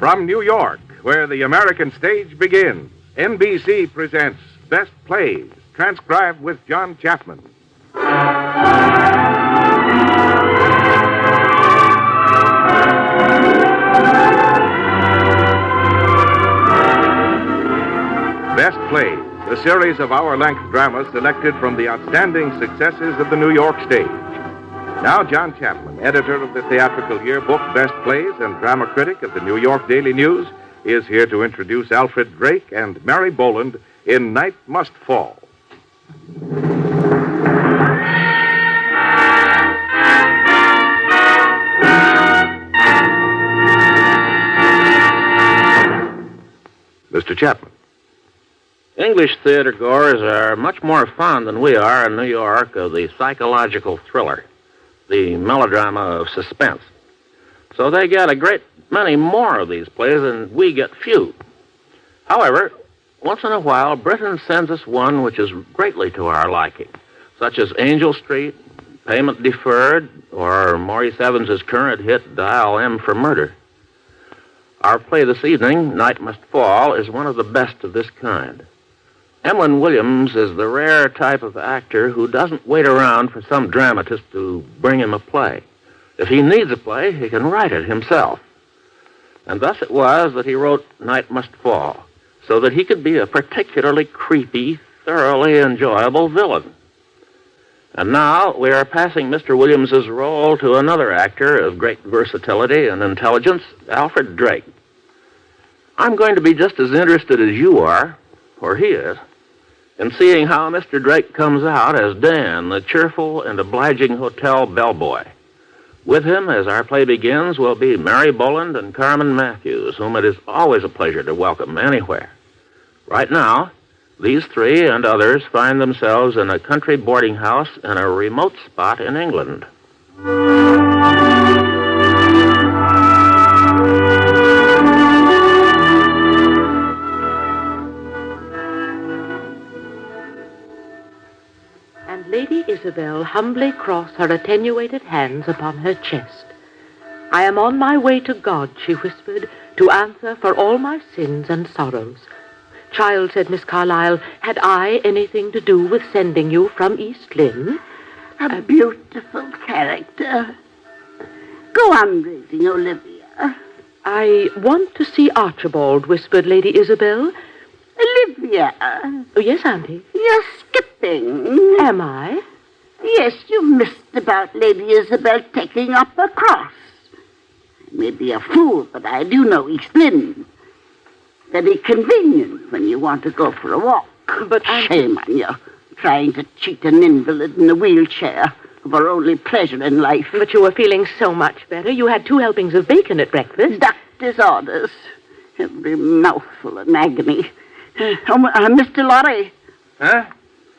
From New York, where the American stage begins, NBC presents Best Plays, transcribed with John Chapman. Best Plays, a series of hour-length dramas selected from the outstanding successes of the New York stage. Now, John Chapman, editor of the theatrical yearbook Best Plays and drama critic of the New York Daily News, is here to introduce Alfred Drake and Mary Boland in Night Must Fall. Mr. Chapman. English theater goers are much more fond than we are in New York of the psychological thriller, the melodrama of suspense. So they get a great many more of these plays than we get few. However, once in a while, Britain sends us one which is greatly to our liking, such as Angel Street, Payment Deferred, or Maurice Evans's current hit, Dial M for Murder. Our play this evening, Night Must Fall, is one of the best of this kind. Emlyn Williams is the rare type of actor who doesn't wait around for some dramatist to bring him a play. If he needs a play, he can write it himself. And thus it was that he wrote Night Must Fall, so that he could be a particularly creepy, thoroughly enjoyable villain. And now we are passing Mr. Williams's role to another actor of great versatility and intelligence, Alfred Drake. I'm going to be just as interested as you are, or he is, in seeing how Mr. Drake comes out as Dan, the cheerful and obliging hotel bellboy. With him, as our play begins, will be Mary Boland and Carmen Matthews, whom it is always a pleasure to welcome anywhere. Right now, these three and others find themselves in a country boarding house in a remote spot in England. Lady Isabel humbly crossed her attenuated hands upon her chest. "I am on my way to God," she whispered, "to answer for all my sins and sorrows. Child," said Miss Carlyle, "had I anything to do with sending you from East Lynne?" A beautiful character. Go on reading, Olivia. "I want to see Archibald," whispered Lady Isabel. Olivia. Oh, yes, Auntie. You're skipping. Am I? Yes, you missed about Lady Isabel taking up a cross. I may be a fool, but I do know East Lynne. Very convenient when you want to go for a walk. But Shame on you, trying to cheat an invalid in a wheelchair of her only pleasure in life. But you were feeling so much better. You had 2 helpings of bacon at breakfast. Doctor's orders. Every mouthful an agony. Mr. Lorry. Huh?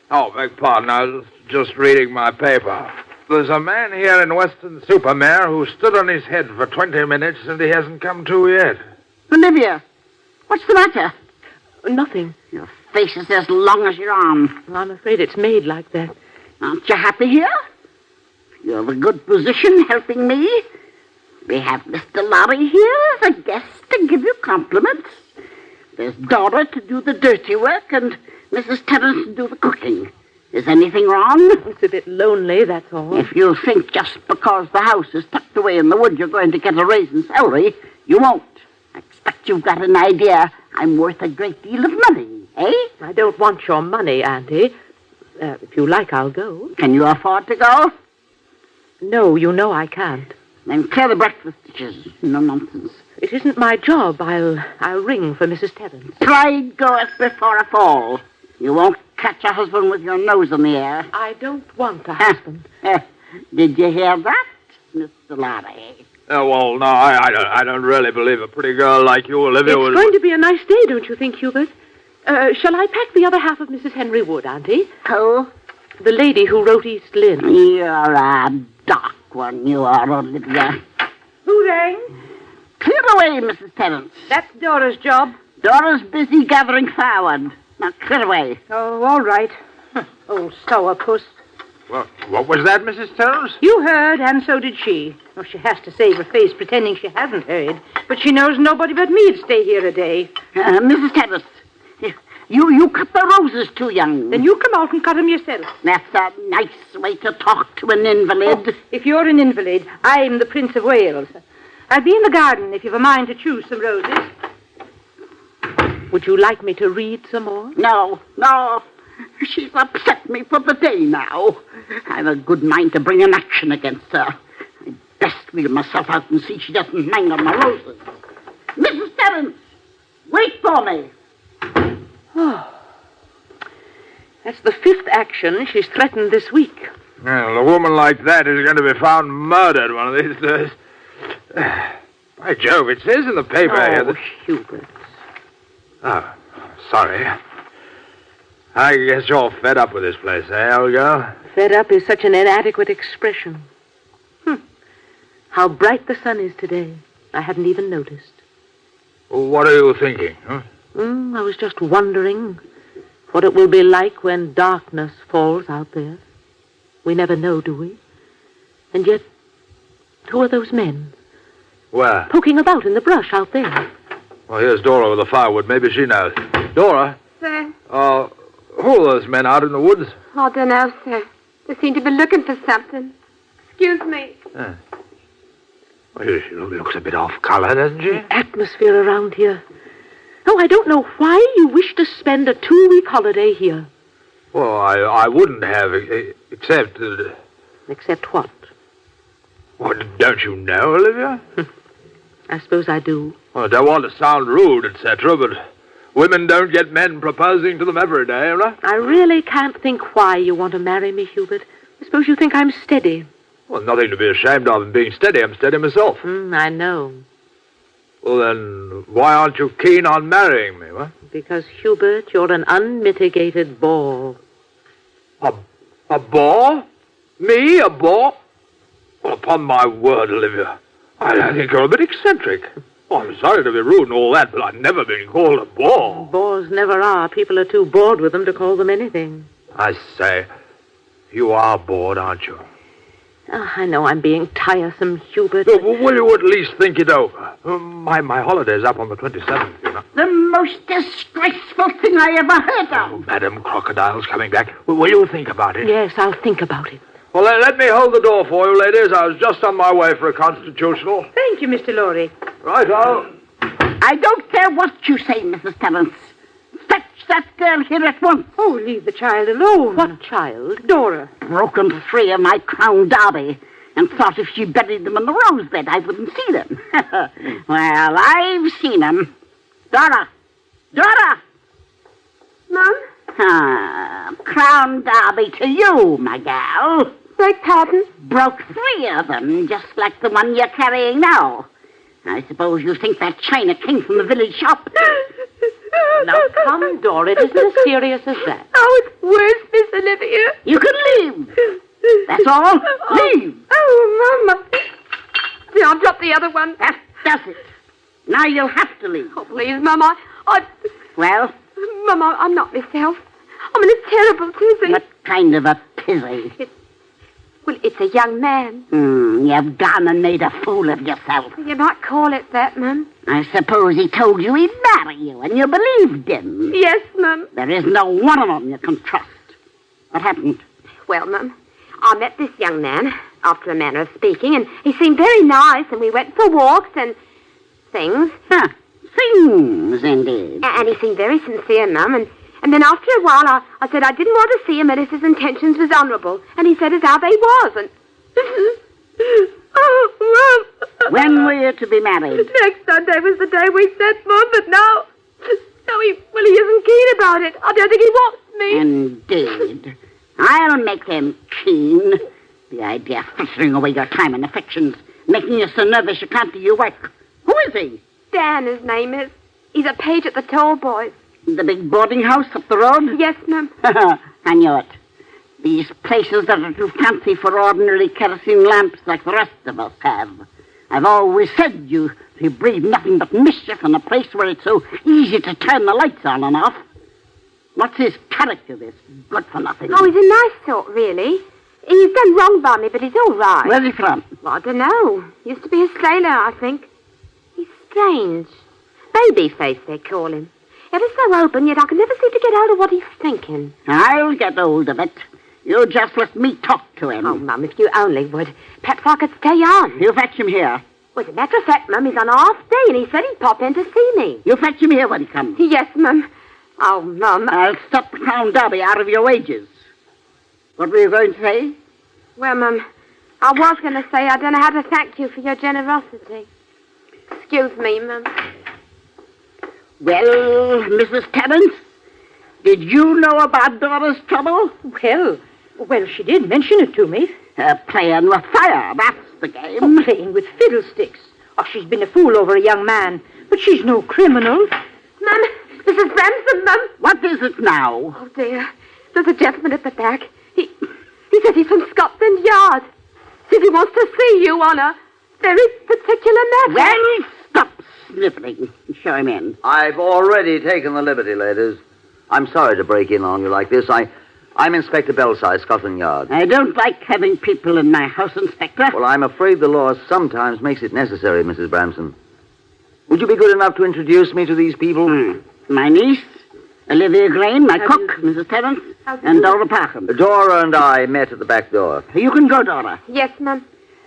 Oh, beg pardon. I was just reading my paper. There's a man here in Weston Supermare who stood on his head for 20 minutes and he hasn't come to yet. Olivia, what's the matter? Nothing. Your face is as long as your arm. I'm afraid it's made like that. Aren't you happy here? You have a good position helping me. We have Mr. Lorry here as a guest to give you compliments. There's Dora to do the dirty work and Mrs. Terence to do the cooking. Is anything wrong? It's a bit lonely, that's all. If you think just because the house is tucked away in the wood you're going to get a raise in salary, you won't. I expect you've got an idea I'm worth a great deal of money, eh? I don't want your money, Auntie. If you like, I'll go. Can you afford to go? No, you know I can't. Then clear the breakfast dishes. No nonsense. It isn't my job. I'll ring for Mrs. Terence. Pride goeth before a fall. You won't catch a husband with your nose in the air. I don't want a husband. Did you hear that, Mr. Lorry? Well, no, I don't really believe a pretty girl like you, Olivia, It's going to be a nice day, don't you think, Hubert? Shall I pack the other half of Mrs. Henry Wood, Auntie? Who? The lady who wrote East Lynne. You're a dark one, you are, Olivia. Who rang? Clear away, Mrs. Terence. That's Dora's job. Dora's busy gathering firewood. Now, clear away. Oh, all right. Old sourpuss. Well, what was that, Mrs. Terrence? You heard, and so did she. Well, she has to save her face pretending she hasn't heard. But she knows nobody but me'd stay here a day. Mrs. Terrace, you cut the roses too young. Then you come out and cut them yourself. That's a nice way to talk to an invalid. Oh, if you're an invalid, I'm the Prince of Wales. I'll be in the garden if you've a mind to choose some roses. Would you like me to read some more? No. She's upset me for the day now. I've a good mind to bring an action against her. I'd best wheel myself out and see she doesn't hang on my roses. Mrs. Terrence, wait for me. Oh. That's the 5th action she's threatened this week. Well, a woman like that is going to be found murdered one of these days. By Jove, it says in the paper here that... Hubert. Oh, sorry. I guess you're fed up with this place, eh, old girl? Fed up is such an inadequate expression. How bright the sun is today. I hadn't even noticed. What are you thinking, huh? I was just wondering what it will be like when darkness falls out there. We never know, do we? And yet, who are those men? Where? Poking about in the brush out there. Well, here's Dora with the firewood. Maybe she knows. Dora? Sir? Who are those men out in the woods? I don't know, sir. They seem to be looking for something. Excuse me. Well, she looks a bit off color, doesn't she? The atmosphere around here. Oh, I don't know why you wish to spend a 2-week holiday here. Well, I wouldn't have, except... Except what? Well, don't you know, Olivia? I suppose I do. Well, I don't want to sound rude, etc., but women don't get men proposing to them every day, right? I really can't think why you want to marry me, Hubert. I suppose you think I'm steady. Well, nothing to be ashamed of in being steady. I'm steady myself. I know. Well, then, why aren't you keen on marrying me, what? Because, Hubert, you're an unmitigated bore. A bore? Me, a bore? Well, upon my word, Olivia, I think you're a bit eccentric. Oh, I'm sorry to be rude and all that, but I've never been called a bore. Bores never are. People are too bored with them to call them anything. I say, you are bored, aren't you? Oh, I know I'm being tiresome, Hubert. No, will you at least think it over? My holiday's up on the 27th, you know. The most disgraceful thing I ever heard of. Oh, Madam Crocodile's coming back. Will you think about it? Yes, I'll think about it. Well, let me hold the door for you, ladies. I was just on my way for a constitutional. Thank you, Mr. Lorry. Right-o. I don't care what you say, Mrs. Terrence. Fetch that girl here at once. Oh, leave the child alone. What child? Dora. Broken 3 of my crown derby and thought if she buried them in the rose bed, I wouldn't see them. Well, I've seen them. Dora! Mum? Crown derby to you, my gal. Beg pardon? Broke 3 of them, just like the one you're carrying now. I suppose you think that china came from the village shop. Now, come, Dora. It isn't as serious as that. Oh, it's worse, Miss Olivia. You can leave. That's all. Leave. Oh, Mama. See, I'll drop the other one. That does it. Now you'll have to leave. Oh, please, Mama. Well? Mama, I'm not myself. I'm in a terrible tizzy. What kind of a tizzy? Well, it's a young man. You've gone and made a fool of yourself. You might call it that, Mum. I suppose he told you he'd marry you, and you believed him. Yes, Mum. There is no one of them you can trust. What happened? Well, Mum, I met this young man, after a manner of speaking, and he seemed very nice, and we went for walks and things. Huh. Things, indeed. And he seemed very sincere, Mum, and then after a while I said I didn't want to see him and if his intentions was honourable, and he said as how they was, and... Oh, Mum! When were you to be married? Next Sunday was the day we said, Mum, but now he isn't keen about it. I don't think he wants me. Indeed. I'll make him keen. The idea of frittering away your time and affections, making you so nervous you can't do your work. Who is he? Dan, his name is. He's a page at the Toll Boys. The big boarding house up the road? Yes, Mum. I knew it. These places that are too fancy for ordinary kerosene lamps like the rest of us have. I've always said you breed nothing but mischief in a place where it's so easy to turn the lights on and off. What's his character, this good-for-nothing? Oh, he's a nice sort, really. He's done wrong by me, but he's all right. Where's he from? Well, I don't know. Used to be a sailor, I think. He's strange. Baby face, they call him. Ever so open, yet I can never seem to get hold of what he's thinking. I'll get hold of it. You just let me talk to him. Oh, Mum, if you only would. Perhaps I could stay on. You fetch him here. Well, as a matter of fact, Mum, he's on half day, and he said he'd pop in to see me. You fetch him here when he comes. Yes, Mum. Oh, Mum. I'll stop the Crown Derby out of your wages. What were you going to say? Well, Mum, I was going to say I don't know how to thank you for your generosity. Excuse me, Mum. Well, Mrs. Terence, did you know about Dora's trouble? Well, she did mention it to me. Playing with fire, that's the game. Playing with fiddlesticks. Oh, she's been a fool over a young man, but she's no criminal. Mum, Mrs. Ransom, Mum. What is it now? Oh, dear. There's a gentleman at the back. He says he's from Scotland Yard. Says he wants to see you on a very particular matter. Well, stop sniveling. Show him in. I've already taken the liberty, ladies. I'm sorry to break in on you like this. I'm Inspector Belsize, Scotland Yard. I don't like having people in my house, Inspector. Well, I'm afraid the law sometimes makes it necessary, Mrs. Bramson. Would you be good enough to introduce me to these people? My niece, Olivia Grain, my cook, Mrs. Terence, and Dora Parkham. Dora and I met at the back door. You can go, Dora. Yes, Mum.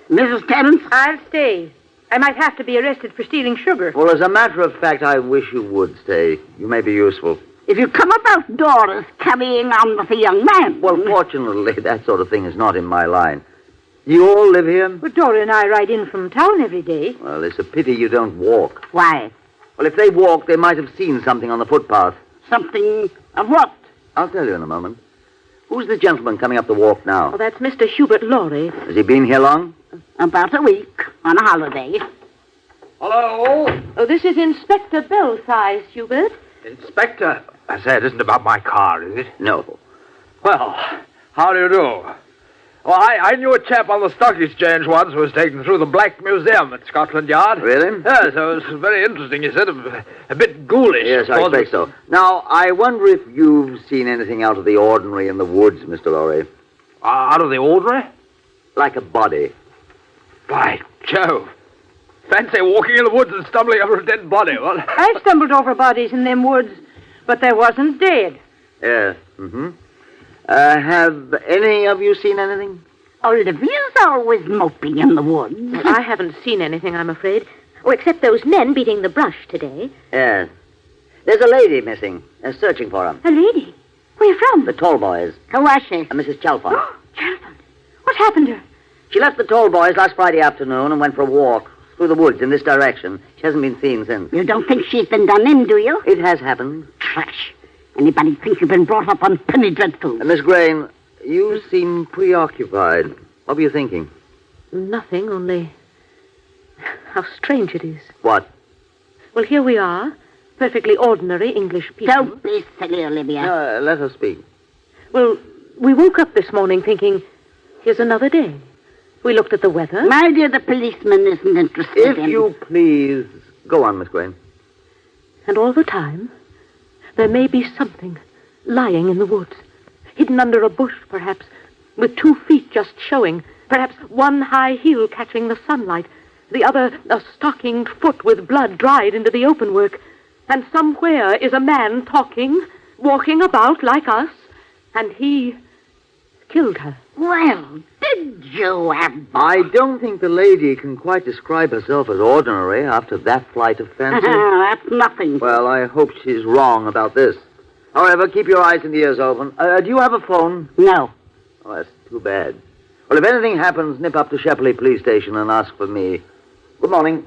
Mrs. Terence? I'll stay. I might have to be arrested for stealing sugar. Well, as a matter of fact, I wish you would stay. You may be useful. If you come about Dora's carrying on with a young man... Well, fortunately, that sort of thing is not in my line. You all live here? But Dora and I ride in from town every day. Well, it's a pity you don't walk. Why? Well, if they walked, they might have seen something on the footpath. Something of what? I'll tell you in a moment. Who's the gentleman coming up the walk now? Oh, that's Mr. Hubert Laurie. Has he been here long? About a week, on a holiday. Hello? Oh, this is Inspector Belsize, Hubert. Inspector? I say, it isn't about my car, is it? No. Well, how do you do? Well, I knew a chap on the stock exchange once who was taken through the Black Museum at Scotland Yard. Really? Yes, it was very interesting. He said a bit ghoulish. Yes, I expect so. Now, I wonder if you've seen anything out of the ordinary in the woods, Mr. Laurie. Out of the ordinary? Like a body. By Jove. Fancy walking in the woods and stumbling over a dead body. Well, I've stumbled over bodies in them woods, but they wasn't dead. Yes. Mm-hmm. Have any of you seen anything? Olivia's always moping in the woods. I haven't seen anything, I'm afraid. Oh, except those men beating the brush today. Yes. There's a lady missing. They're searching for her. A lady? Where from? The Tall Boys. Who was she? Mrs. Chalfont. Chalfont. What happened to her? She left the Tall Boys last Friday afternoon and went for a walk through the woods in this direction. She hasn't been seen since. You don't think she's been done in, do you? It has happened. Trash. Anybody think you've been brought up on penny dreadfuls? Miss Grain, you seem preoccupied. What were you thinking? Nothing, only how strange it is. What? Well, here we are, perfectly ordinary English people. Don't be silly, Olivia. No, let her speak. Well, we woke up this morning thinking, here's another day. We looked at the weather. My dear, the policeman isn't interested If you please, go on, Miss Grain. And all the time, there may be something lying in the woods, hidden under a bush, perhaps, with 2 feet just showing, perhaps one high heel catching the sunlight, the other a stockinged foot with blood dried into the open work, and somewhere is a man talking, walking about like us, and he killed her. Well, did you have... I don't think the lady can quite describe herself as ordinary after that flight of fancy. That's nothing. Well, I hope she's wrong about this. However, keep your eyes and ears open. Do you have a phone? No. Oh, that's too bad. Well, if anything happens, nip up to Shepley Police Station and ask for me. Good morning.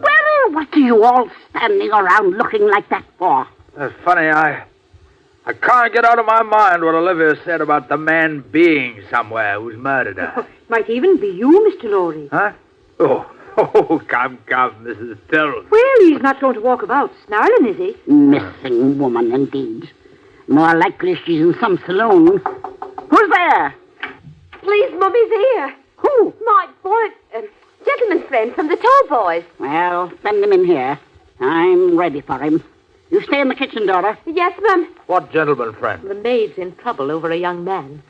Well, what are you all standing around looking like that for? that's funny. I can't get out of my mind what Olivia said about the man being somewhere who's murdered her. Might even be you, Mr. Laurie. Huh? Oh, come, Mrs. Terrell. Well, he's not going to walk about snarling, is he? Missing woman, indeed. More likely she's in some saloon. Who's there? Please, Mummy's here. Who? My boy, gentleman friend from the Tall Boys. Well, send him in here. I'm ready for him. You stay in the kitchen, Dora. Yes, Mum. What gentleman friend? The maid's in trouble over a young man.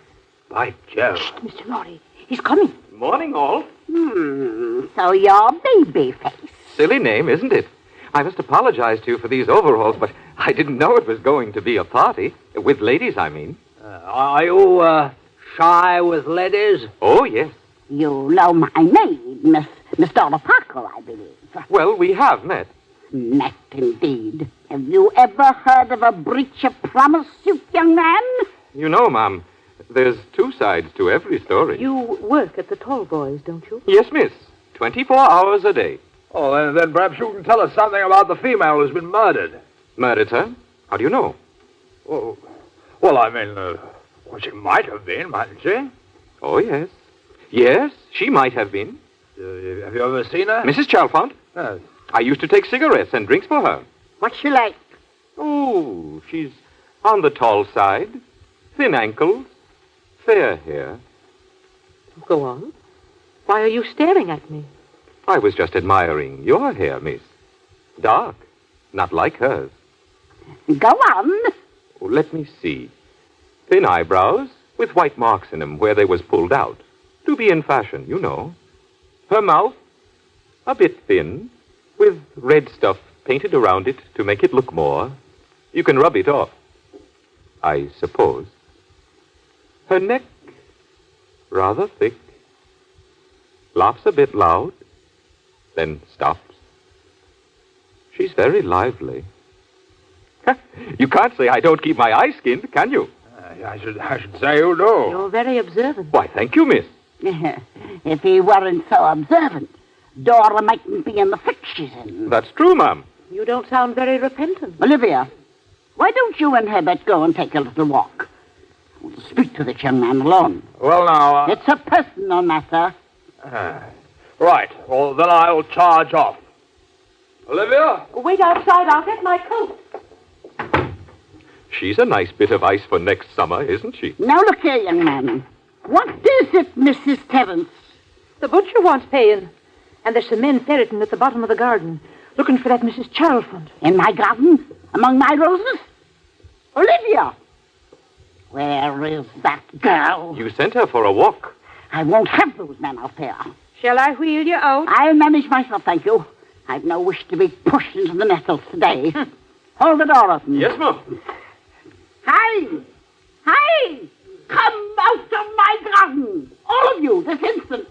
By Jove. Mr. Lorry, he's coming. Morning, all. So you're Babyface. Silly name, isn't it? I must apologize to you for these overalls, but I didn't know it was going to be a party. With ladies, I mean. Are you, shy with ladies? Oh, yes. You know my maid, Miss Dora Parker, I believe. Well, we have met. Met, indeed. Have you ever heard of a breach of promise suit, young man? You know, Ma'am, there's two sides to every story. You work at the Tall Boys, don't you? Yes, miss. 24 hours a day. Oh, then perhaps you can tell us something about the female who's been murdered. Murdered, sir? How do you know? Oh, well, I mean, well, she might have been, mightn't she? Oh, yes. Yes, she might have been. Have you ever seen her? Mrs. Chalfont? Yes. I used to take cigarettes and drinks for her. What's she like? Oh, she's on the tall side. Thin ankles. Fair hair. Go on. Why are you staring at me? I was just admiring your hair, miss. Dark. Not like hers. Go on. Oh, let me see. Thin eyebrows with white marks in 'em where they was pulled out. To be in fashion, you know. Her mouth, a bit thin, with red stuff painted around it to make it look more. You can rub it off, I suppose. Her neck, rather thick. Laughs a bit loud, then stops. She's very lively. You can't say I don't keep my eyes skinned, can you? I should say you do. You're very observant. Why, thank you, miss. If he weren't so observant, Dora mightn't be in the fix she's in. That's true, ma'am. You don't sound very repentant. Olivia, why don't you and Herbert go and take a little walk? I want to speak to this young man alone. Well, now... It's a personal matter. Right. Well, then I'll charge off. Olivia? Wait outside. I'll get my coat. She's a nice bit of ice for next summer, isn't she? Now look here, young man. What is it, Mrs. Terence? The butcher wants paying. And there's some men ferreting at the bottom of the garden, looking for that Mrs. Chalfont. In my garden? Among my roses? Olivia! Where is that girl? You sent her for a walk. I won't have those men out there. Shall I wheel you out? I'll manage myself, thank you. I've no wish to be pushed into the nettles today. Hold the door open. Yes, ma'am. Hi! Hi! Come out of my garden! All of you, this instant!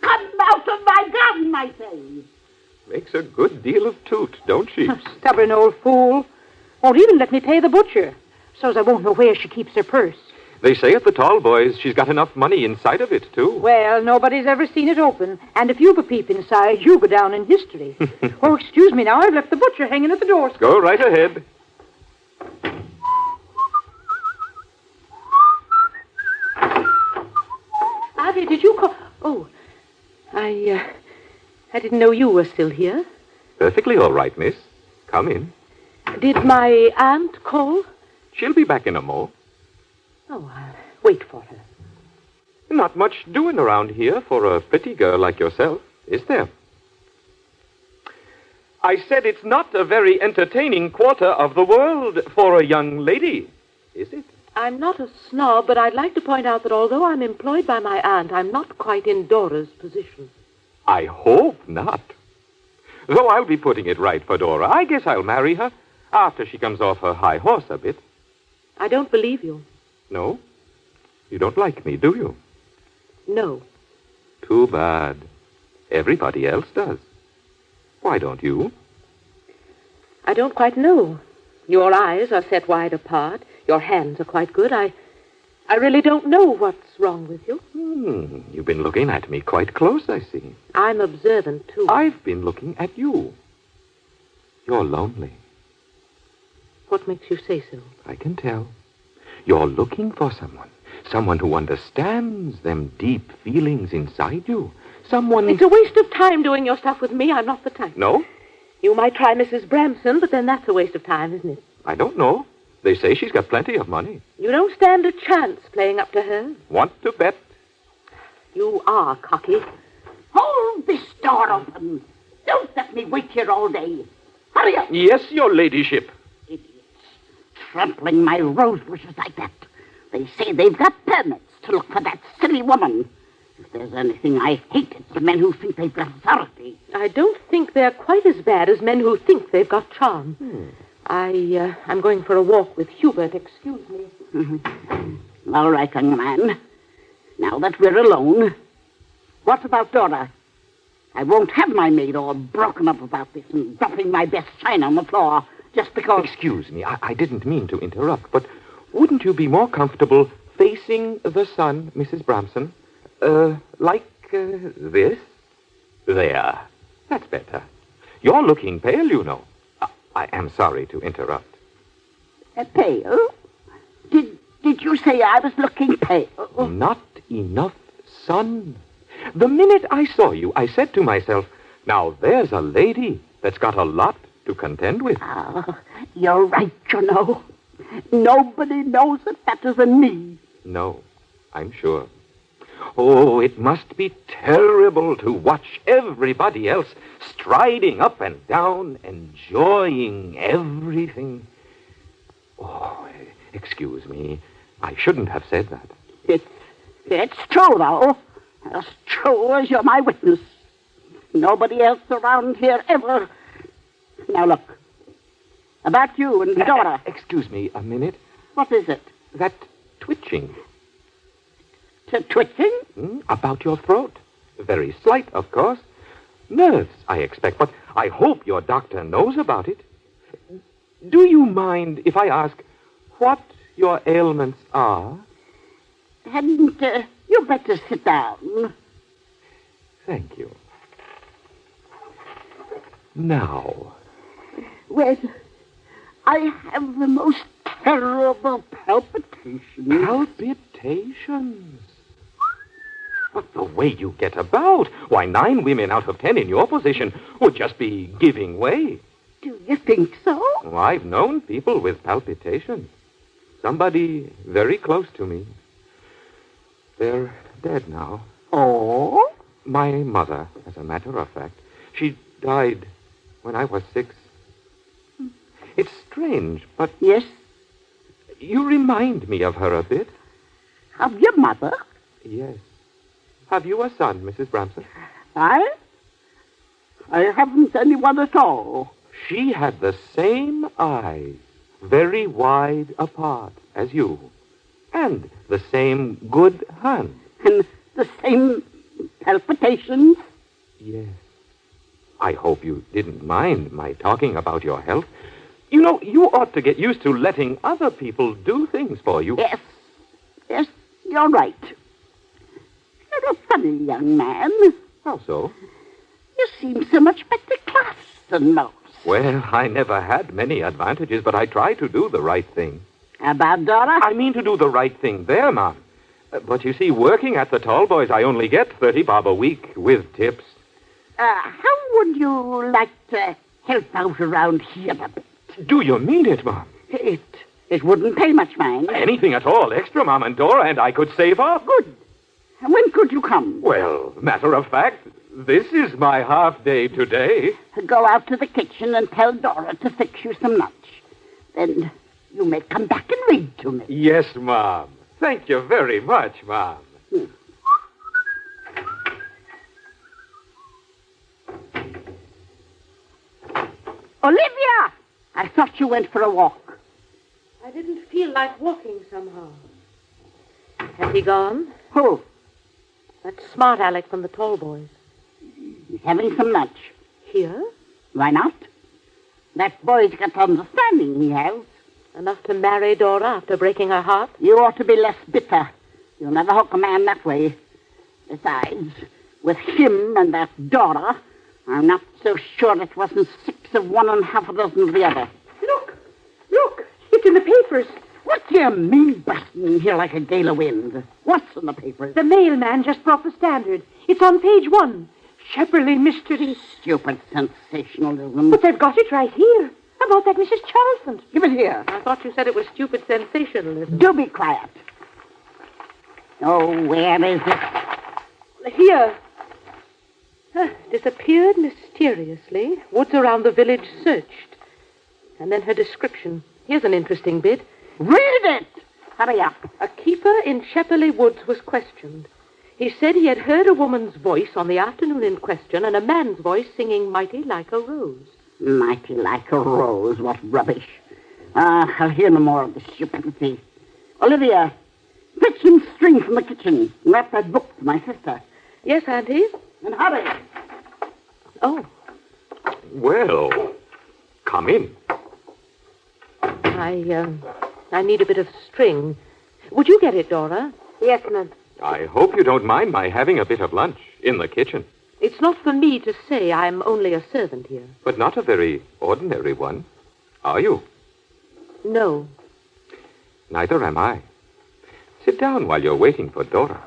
Come out of my garden, I say! Makes a good deal of toot, don't she? Stubborn old fool. Won't even let me pay the butcher. So's I won't know where she keeps her purse. They say at the Tall Boys she's got enough money inside of it, too. Well, nobody's ever seen it open. And if you've a peep inside, you go down in history. Oh, excuse me now. I've left the butcher hanging at the door. Go right ahead. Avi, did you call? Oh, I didn't know you were still here. Perfectly all right, miss. Come in. Did my aunt call? She'll be back in a mo. Oh, I'll wait for her. Not much doing around here for a pretty girl like yourself, is there? I said it's not a very entertaining quarter of the world for a young lady, is it? I'm not a snob, but I'd like to point out that although I'm employed by my aunt, I'm not quite in Dora's position. I hope not. Though I'll be putting it right for Dora. I guess I'll marry her after she comes off her high horse a bit. I don't believe you. No? You don't like me, do you? No. Too bad. Everybody else does. Why don't you? I don't quite know. Your eyes are set wide apart. Your hands are quite good. I really don't know what's wrong with you. You've been looking at me quite close, I see. I'm observant, too. I've been looking at you. You're lonely. What makes you say so? I can tell. You're looking for someone who understands them deep feelings inside you. Someone... It's a waste of time doing your stuff with me. I'm not the type. No? You might try Mrs. Bramson, but then that's a waste of time, isn't it? I don't know. They say she's got plenty of money. You don't stand a chance playing up to her. Want to bet? You are cocky. Hold this door open. Don't let me wait here all day. Hurry up! Yes, your ladyship. Idiots. Trampling my rose bushes like that. They say they've got permits to look for that silly woman. If there's anything I hate, it's the men who think they've got authority. I don't think they're quite as bad as men who think they've got charm. I'm going for a walk with Hubert. Excuse me. All right, young man. Now that we're alone, what about Dora? I won't have my maid all broken up about this and dropping my best china on the floor just because... Excuse me, I didn't mean to interrupt, but wouldn't you be more comfortable facing the sun, Mrs. Bramson? Like this? There. That's better. You're looking pale, you know. I am sorry to interrupt. Pale? Did you say I was looking pale? Not enough sun. The minute I saw you, I said to myself, now there's a lady that's got a lot to contend with. You're right, you know. Nobody knows it better than me. No, I'm sure. Oh, it must be terrible to watch everybody else striding up and down, enjoying everything. Oh, excuse me. I shouldn't have said that. It's true, though. As true as you're my witness. Nobody else around here ever... Now, look. About you and Dora. Excuse me a minute. What is it? That twitching. Twitching? About your throat. Very slight, of course. Nerves, I expect, but I hope your doctor knows about it. Do you mind if I ask what your ailments are? Hadn't you better sit down? Thank you. Now. Well, I have the most terrible palpitations. Palpitations? But the way you get about, why, 9 women out of 10 in your position would just be giving way. Do you think so? Oh, I've known people with palpitations. Somebody very close to me. They're dead now. Oh? My mother, as a matter of fact. She died when I was 6. It's strange, but... Yes? You remind me of her a bit. Of your mother? Yes. Have you a son, Mrs. Bramson? I haven't anyone at all. She had the same eyes, very wide apart as you, and the same good hand. And the same palpitations? Yes. I hope you didn't mind my talking about your health. You know, you ought to get used to letting other people do things for you. Yes, you're right. You're a funny young man. How so? You seem so much better class than most. Well, I never had many advantages, but I try to do the right thing. About Dora? I mean to do the right thing there, Mom. But you see, working at the Tallboys, I only get 30 bob a week with tips. How would you like to help out around here a bit? Do you mean it, Mom? It wouldn't pay much, mind. Anything at all extra, Mom and Dora, and I could save up. Good. When could you come? Well, matter of fact, this is my half day today. Go out to the kitchen and tell Dora to fix you some lunch. Then you may come back and read to me. Yes, Mom. Thank you very much, Mom. Olivia! I thought you went for a walk. I didn't feel like walking somehow. Has he gone? Who? That smart Alec from the Tallboys. He's having some lunch. Here? Why not? That boy's got understanding, he has. Enough to marry Dora after breaking her heart? You ought to be less bitter. You'll never hook a man that way. Besides, with him and that Dora, I'm not so sure it wasn't 6 of one and half a dozen of the other. Look, it's in the papers. What do you mean busting in here like a gale of wind? What's in the papers? The mailman just brought the Standard. It's on page 1. Shepperley mystery. Stupid sensationalism. But they've got it right here. About that Mrs. Charlton. Give it here. I thought you said it was stupid sensationalism. Do be quiet. Oh, where is it? Here. Disappeared mysteriously. Woods around the village searched. And then her description. Here's an interesting bit. Read it! Hurry up. A keeper in Shepperley Woods was questioned. He said he had heard a woman's voice on the afternoon in question and a man's voice singing Mighty Like a Rose. Mighty like a rose. What rubbish. I'll hear no more of this stupidity. Olivia, fetch some string from the kitchen and wrap that book to my sister. Yes, Auntie? And hurry. Oh, Well, come in. I need a bit of string. Would you get it, Dora? Yes, ma'am. I hope you don't mind my having a bit of lunch in the kitchen, It's not for me to say. I'm only a servant here. but not a very ordinary one. Are you? No. Neither am I. Sit down while you're waiting for Dora.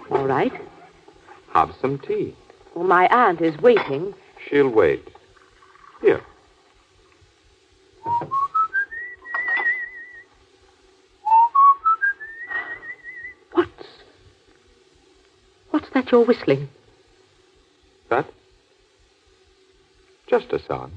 All right. Have some tea. Well, my aunt is waiting. She'll wait. Here. What's that you're whistling? That? Just a song.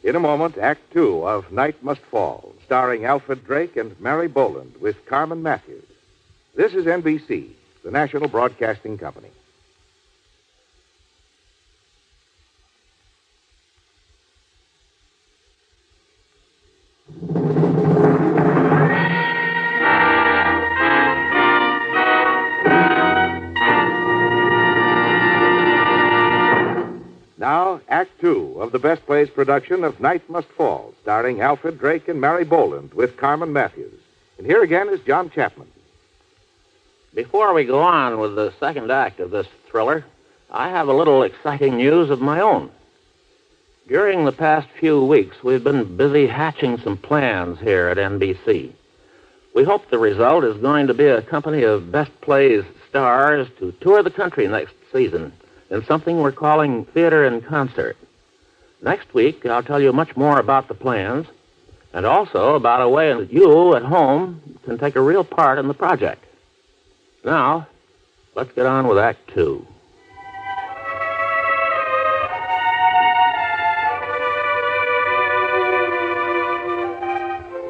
In a moment, Act Two of Night Must Fall, starring Alfred Drake and Mary Boland with Carmen Matthews. This is NBC, the National Broadcasting Company. Now, Act Two of the Best Plays production of Night Must Fall, starring Alfred Drake and Mary Boland with Carmen Matthews. And here again is John Chapman. Before we go on with the second act of this thriller, I have a little exciting news of my own. During the past few weeks, we've been busy hatching some plans here at NBC. We hope the result is going to be a company of Best Plays stars to tour the country next season in something we're calling Theater in Concert. Next week, I'll tell you much more about the plans and also about a way that you at home can take a real part in the project. Now, let's get on with Act Two.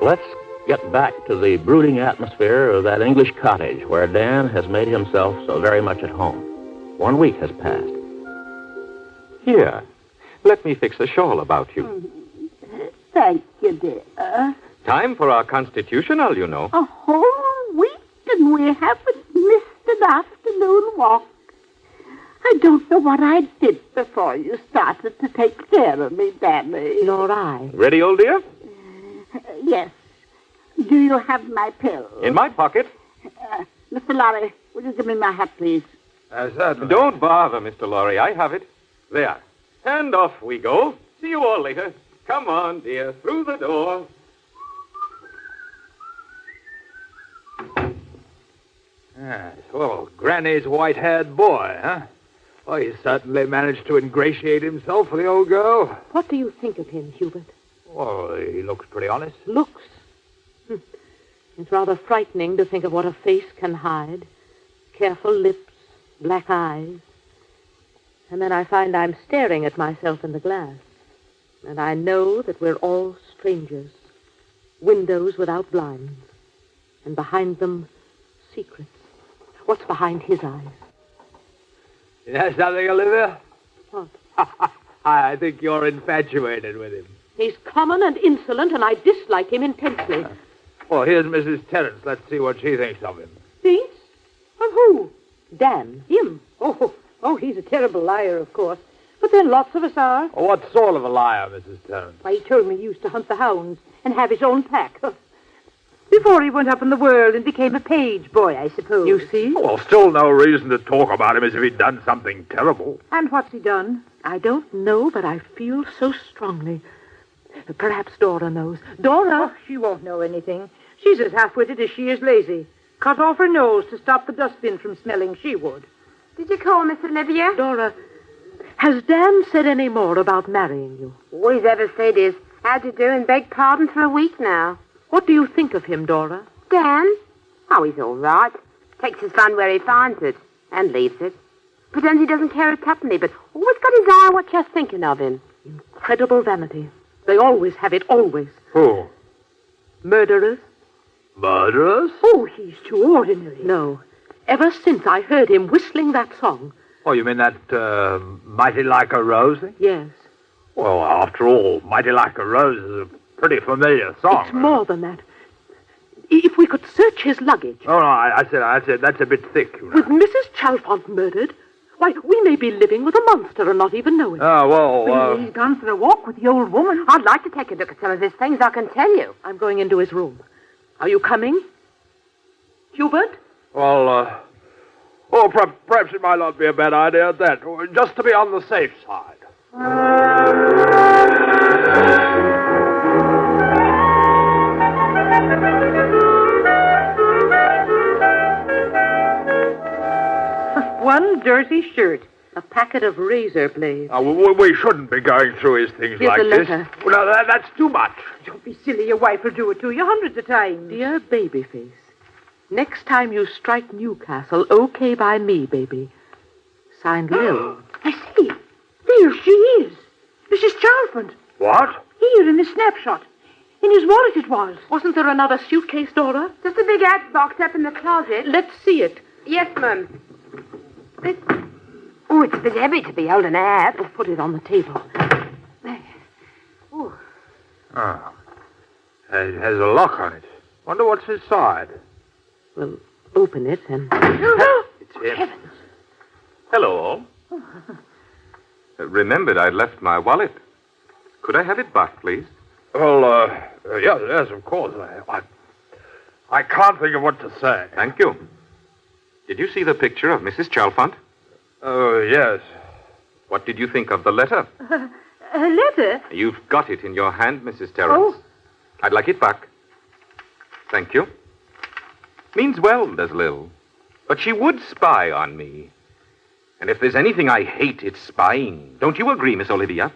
Let's get back to the brooding atmosphere of that English cottage where Dan has made himself so very much at home. 1 week has passed. Here, let me fix a shawl about you. Thank you, dear. Time for our constitutional, you know. A whole week and we haven't missed an afternoon walk. I don't know what I did before you started to take care of me, Danny. Nor I. Ready, old dear? Yes. Do you have my pill? In my pocket. Mr. Lorry, will you give me my hat, please? Certainly. Don't bother, Mr. Lorry. I have it. There. And off we go. See you all later. Come on, dear. Through the door. Yes, well, Granny's white-haired boy, huh? Well, he certainly managed to ingratiate himself with the old girl. What do you think of him, Hubert? Well, he looks pretty honest. Looks. It's rather frightening to think of what a face can hide. Careful lips, black eyes. And then I find I'm staring at myself in the glass. And I know that we're all strangers. Windows without blinds. And behind them, secrets. What's behind his eyes? You know something, Olivia? What? I think you're infatuated with him. He's common and insolent, and I dislike him intensely. Well, here's Mrs. Terrence. Let's see what she thinks of him. Thinks? Of who? Dan. Him? Oh, he's a terrible liar, of course. But then lots of us are. Oh, what sort of a liar, Mrs. Terrence? Why, he told me he used to hunt the hounds and have his own pack. Before he went up in the world and became a page boy, I suppose. You see? Well, still no reason to talk about him as if he'd done something terrible. And what's he done? I don't know, but I feel so strongly. Perhaps Dora knows. Dora! Oh, she won't know anything. She's as half-witted as she is lazy. Cut off her nose to stop the dustbin from smelling, she would. Did you call, Miss Olivia? Dora, has Dan said any more about marrying you? All he's ever said is, how'd you do and beg pardon for a week now. What do you think of him, Dora? Dan? Oh, he's all right. Takes his fun where he finds it. And leaves it. Pretends he doesn't care a tuppenny, but always got his eye on what you're thinking of him. Incredible vanity. They always have it, always. Who? Murderers? Murderers? Oh, he's too ordinary. No. Ever since I heard him whistling that song. Oh, you mean that, Mighty Like a Rose thing? Yes. Well, after all, Mighty Like a Rose is a pretty familiar song. It's more than that. If we could search his luggage. Oh, no, I said, that's a bit thick. You know. With Mrs. Chalfont murdered, why, we may be living with a monster and not even know it. Oh, well, He's gone for a walk with the old woman. I'd like to take a look at some of his things, I can tell you. I'm going into his room. Are you coming? Hubert? well, perhaps it might not be a bad idea at that, just to be on the safe side. One dirty shirt. A packet of razor blades. We shouldn't be going through his things Here's like the this. letter. Well, no, that's too much. Don't be silly. Your wife will do it to you hundreds of times. Dear Babyface, next time you strike Newcastle, okay by me, baby. Signed, Lil. I see. There she is. Mrs. Chalfont. What? Here in the snapshot. In his wallet it was. Wasn't there another suitcase, Dora? Just a big hat box up in the closet. Let's see it. Yes, Mum. Oh, it's a bit heavy to be holding a hat. We'll put it on the table. Oh. It has a lock on it. Wonder what's inside. We'll open it and... It's him. Hello, all. Remembered I'd left my wallet. Could I have it back, please? Well, yes, of course. I can't think of what to say. Thank you. Did you see the picture of Mrs. Chalfont? Oh, yes. What did you think of the letter? A letter? You've got it in your hand, Mrs. Terrence. Oh. I'd like it back. Thank you. Means well, does Lil. But she would spy on me. And if there's anything I hate, it's spying. Don't you agree, Miss Olivia?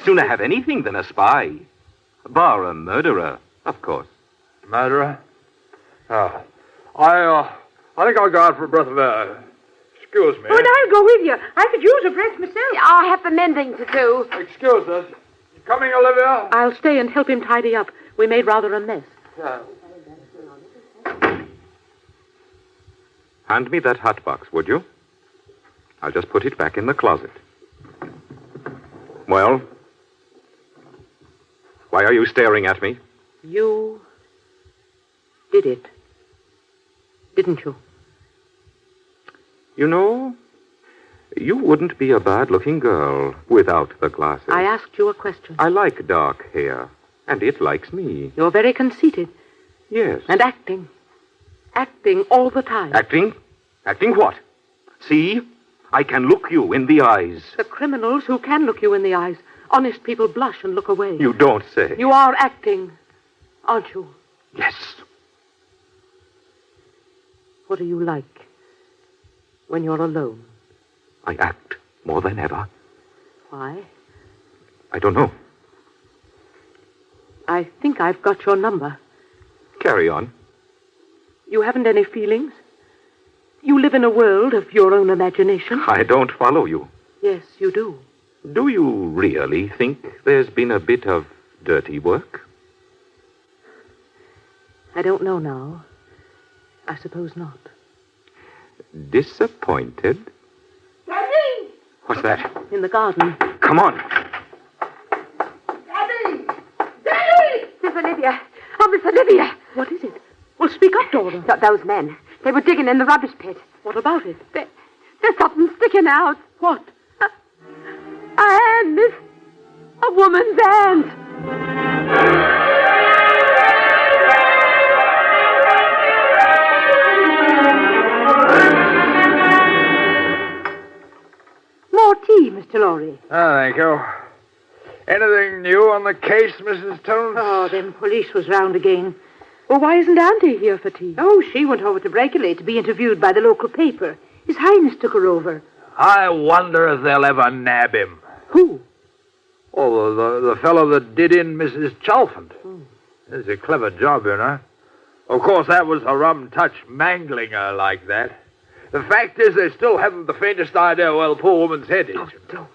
Sooner have anything than a spy. Bar a murderer, of course. Murderer? Oh. I think I'll go out for a breath of air. Excuse me. Oh, and I'll go with you. I could use a breath myself. I have the mending to do. Excuse us. You coming, Olivia? I'll stay and help him tidy up. We made rather a mess. Hand me that hat box, would you? I'll just put it back in the closet. Well? Why are you staring at me? You did it, didn't you? You know, you wouldn't be a bad-looking girl without the glasses. I asked you a question. I like dark hair, and it likes me. You're very conceited. Yes. And acting. Acting all the time. Acting? Acting what? See? I can look you in the eyes. The criminals who can look you in the eyes. Honest people blush and look away. You don't say. You are acting, aren't you? Yes. What are you like when you're alone? I act more than ever. Why? I don't know. I think I've got your number. Carry on. You haven't any feelings? You live in a world of your own imagination? I don't follow you. Yes, you do. Do you really think there's been a bit of dirty work? I don't know now. I suppose not. Disappointed? Daddy! What's that? In the garden. Come on. Daddy! Daddy! Miss Olivia. Oh, Miss Olivia. What is it? Well, speak up, Dora. Those men. They were digging in the rubbish pit. What about it? There's something sticking out. What? A hand, miss. A woman's hand. More tea, Mr. Mr. Lorry. Thank you. Anything new on the case, Mrs. Tones? Oh, them police was round again. Well, why isn't Auntie here for tea? Oh, she went over to Breckley to be interviewed by the local paper. His Highness took her over. I wonder if they'll ever nab him. Who? Oh, the fellow that did in Mrs. Chalfont. It's a clever job, you know. Of course, that was a rum touch, mangling her like that. The fact is, they still haven't the faintest idea where the poor woman's head is. Oh, don't.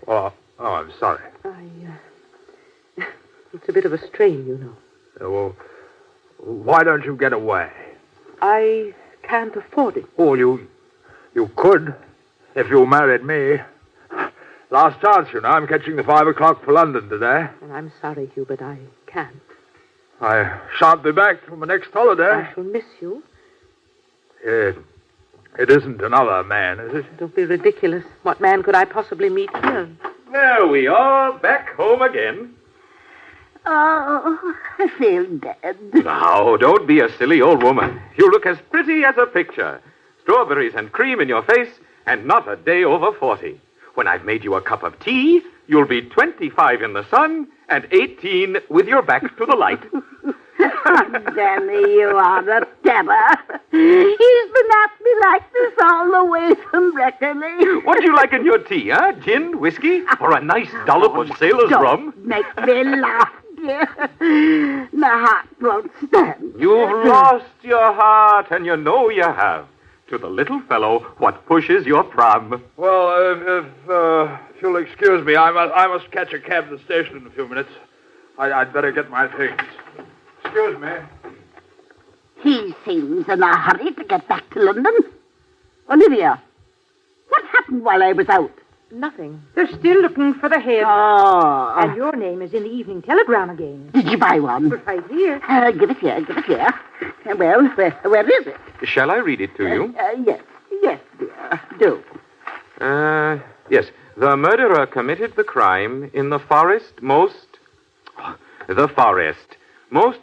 Oh, I'm sorry. It's a bit of a strain, you know. Well, why don't you get away? I can't afford it. Oh, you could, if you married me. Last chance, you know. I'm catching the 5 o'clock for London today. And I'm sorry, Hugh, but I can't. I shan't be back till my next holiday. I shall miss you. It isn't another man, is it? Don't be ridiculous. What man could I possibly meet here? There we are, back home again. Oh, I feel dead. Now, don't be a silly old woman. You look as pretty as a picture. Strawberries and cream in your face, and not a day over 40. When I've made you a cup of tea, you'll be 25 in the sun and 18 with your back to the light. Danny, you are a terror. He's been at me like this all the way from Breckley. What do you like in your tea, huh? Gin, whiskey, or a nice dollop of sailor's Don't rum? make me laugh, dear. My heart won't stand. You've lost your heart, and you know you have. To the little fellow, what pushes your pram? Well, if you'll excuse me, I must catch a cab to the station in a few minutes. I'd better get my things. Excuse me. He seems in a hurry to get back to London. Olivia, what happened while I was out? Nothing. They're still looking for the head. Oh. And your name is in the Evening Telegram again. Did you buy one? Right here. Give it here. Well, where is it? Shall I read it to you? Yes, dear. Do. Yes. The murderer committed the crime in the forest, most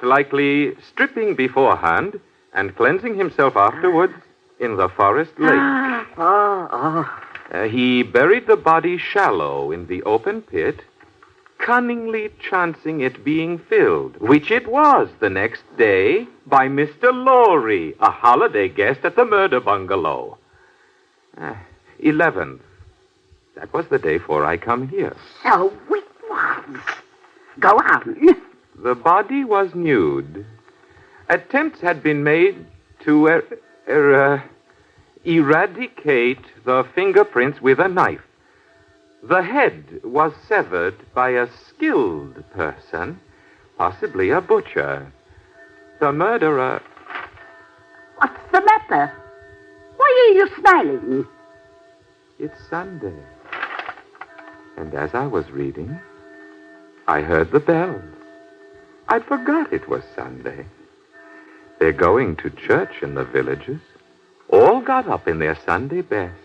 likely stripping beforehand and cleansing himself afterwards in the forest lake. He buried the body shallow in the open pit, cunningly chancing it being filled, which it was the next day by Mr. Lorry, a holiday guest at the murder bungalow. 11th. That was the day 'fore I come here. So it was. Go on. The body was nude. Attempts had been made to eradicate the fingerprints with a knife. The head was severed by a skilled person, possibly a butcher. The murderer... What's the matter? Why are you smiling? It's Sunday. And as I was reading, I heard the bells. I forgot it was Sunday. They're going to church in the villages. All got up in their Sunday best,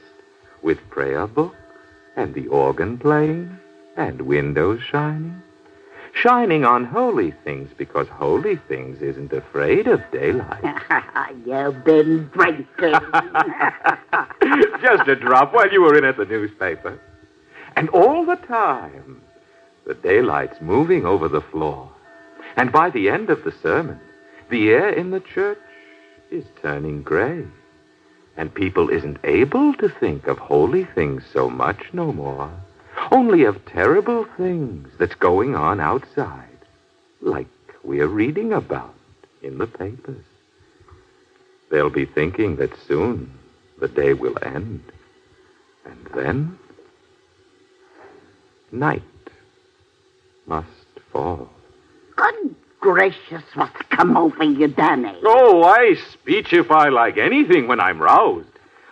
with prayer books and the organ playing and windows shining on holy things, because holy things isn't afraid of daylight. You've been drinking. Just a drop while you were in at the newspaper. And all the time, the daylight's moving over the floor. And by the end of the sermon, the air in the church is turning gray. And people isn't able to think of holy things so much no more. Only of terrible things that's going on outside, like we're reading about in the papers. They'll be thinking that soon the day will end. And then night must fall. Good gracious, what's come over you, Danny? Oh, I speechify like anything when I'm roused.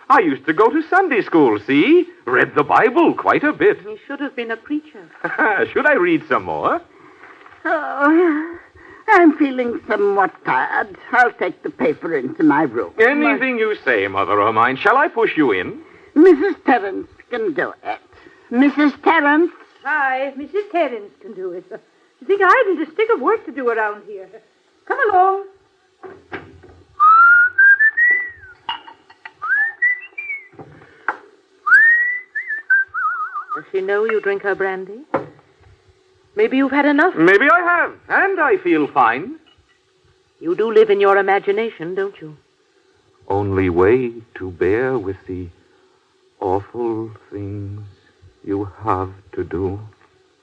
I used to go to Sunday school, see? Read the Bible quite a bit. He should have been a preacher. Should I read some more? Oh, I'm feeling somewhat tired. I'll take the paper into my room. Anything you say, mother of mine. Shall I push you in? Mrs. Terence can do it. Mrs. Terence? Hi, Mrs. Terence can do it. You think I haven't a stick of work to do around here? Come along. she know you drink her brandy? Maybe you've had enough. Maybe I have, and I feel fine. You do live in your imagination, don't you? Only way to bear with the awful things you have to do.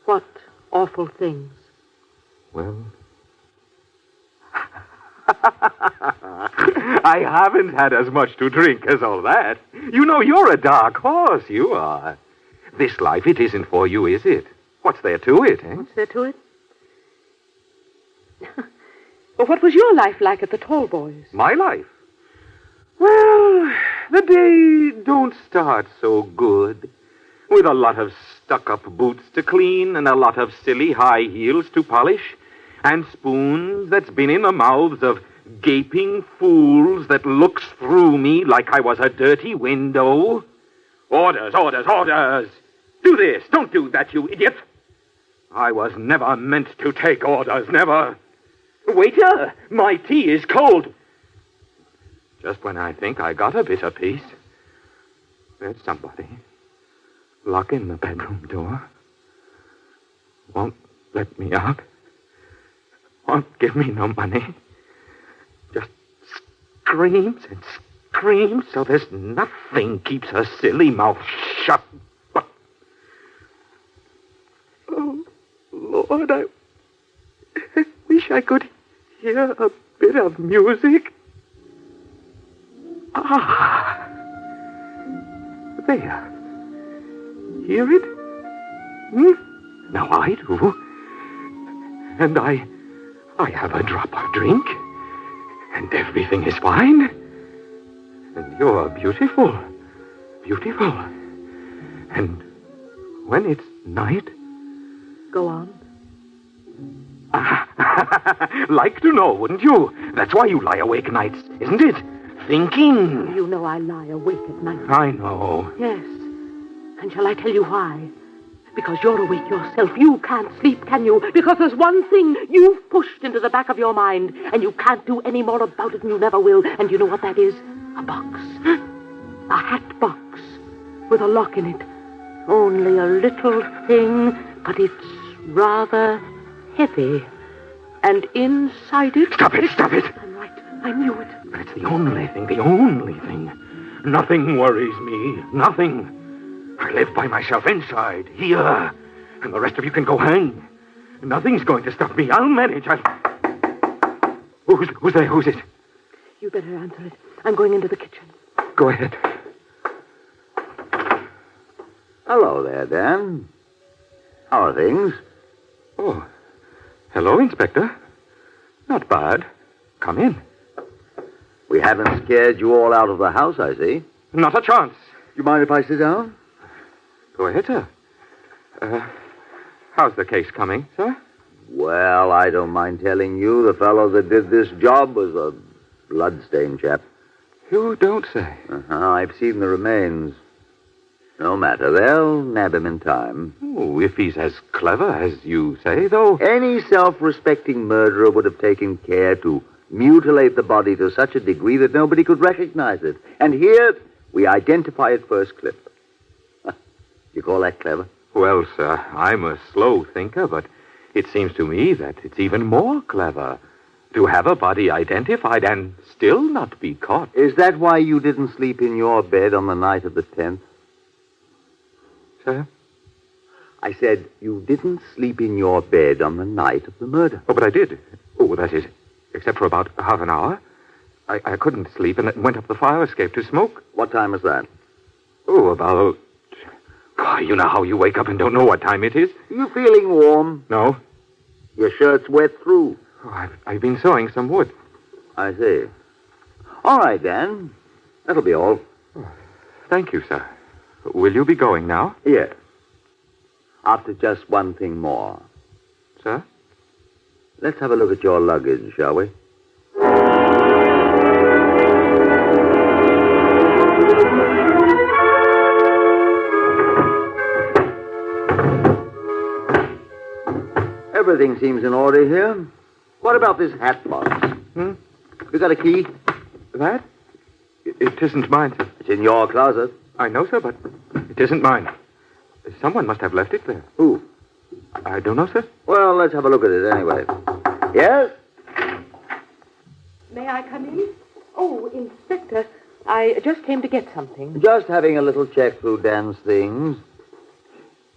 What awful things? Well, I haven't had as much to drink as all that. You know, you're a dark horse, you are. This life, it isn't for you, is it? What's there to it, eh? What's there to it? Well, what was your life like at the Tallboys? My life? Well, the day don't start so good. With a lot of stuck-up boots to clean and a lot of silly high heels to polish and spoons that's been in the mouths of gaping fools that looks through me like I was a dirty window. Orders, orders, orders! Do this, don't do that, you idiot! I was never meant to take orders, never. Waiter, my tea is cold. Just when I think I got a bit of peace, there's somebody locking the bedroom door. Won't let me out. Won't give me no money. Just screams and screams so there's nothing keeps her silly mouth shut. But, oh, Lord, I wish I could hear a bit of music. Ah, there. Hear it? Now I do. And I have a drop of drink. And everything is fine. And you're beautiful. Beautiful. And when it's night... Go on. Like to know, wouldn't you? That's why you lie awake nights, isn't it? Thinking. You know I lie awake at night. I know. Yes. And shall I tell you why? Because you're awake yourself. You can't sleep, can you? Because there's one thing you've pushed into the back of your mind, and you can't do any more about it, and you never will. And you know what that is? A box. A hat box with a lock in it. Only a little thing, but it's rather heavy. And inside it... Stop it, stop it! I'm right. I knew it. That's the only thing. Nothing worries me. Nothing. I live by myself inside, here. And the rest of you can go hang. Nothing's going to stop me. I'll manage. Who's there? Who's it? You better answer it. I'm going into the kitchen. Go ahead. Hello there, Dan. How are things? Oh, hello, Inspector. Not bad. Come in. We haven't scared you all out of the house, I see. Not a chance. You mind if I sit down? Go ahead, sir. How's the case coming, sir? Well, I don't mind telling you the fellow that did this job was a bloodstained chap. You don't say. I've seen the remains. No matter, they'll nab him in time. Oh, if he's as clever as you say, though. Any self-respecting murderer would have taken care to mutilate the body to such a degree that nobody could recognize it. And here, we identify it first clip. You call that clever? Well, sir, I'm a slow thinker, but it seems to me that it's even more clever to have a body identified and still not be caught. Is that why you didn't sleep in your bed on the night of the 10th? Sir? I said you didn't sleep in your bed on the night of the murder. Oh, but I did. Oh, that is, except for about half an hour. I couldn't sleep and went up the fire escape to smoke. What time was that? Oh, about... Oh, you know how you wake up and don't know what time it is? You feeling warm? No. Your shirt's wet through. Oh, I've been sawing some wood. I see. All right, Dan. That'll be all. Oh, thank you, sir. Will you be going now? Yes. After just one thing more. Sir? Let's have a look at your luggage, shall we? Everything seems in order here. What about this hat box? You got a key? That? It isn't mine, sir. It's in your closet. I know, sir, but it isn't mine. Someone must have left it there. Who? I don't know, sir. Well, let's have a look at it anyway. Yes? May I come in? Oh, Inspector, I just came to get something. Just having a little check through Dan's things.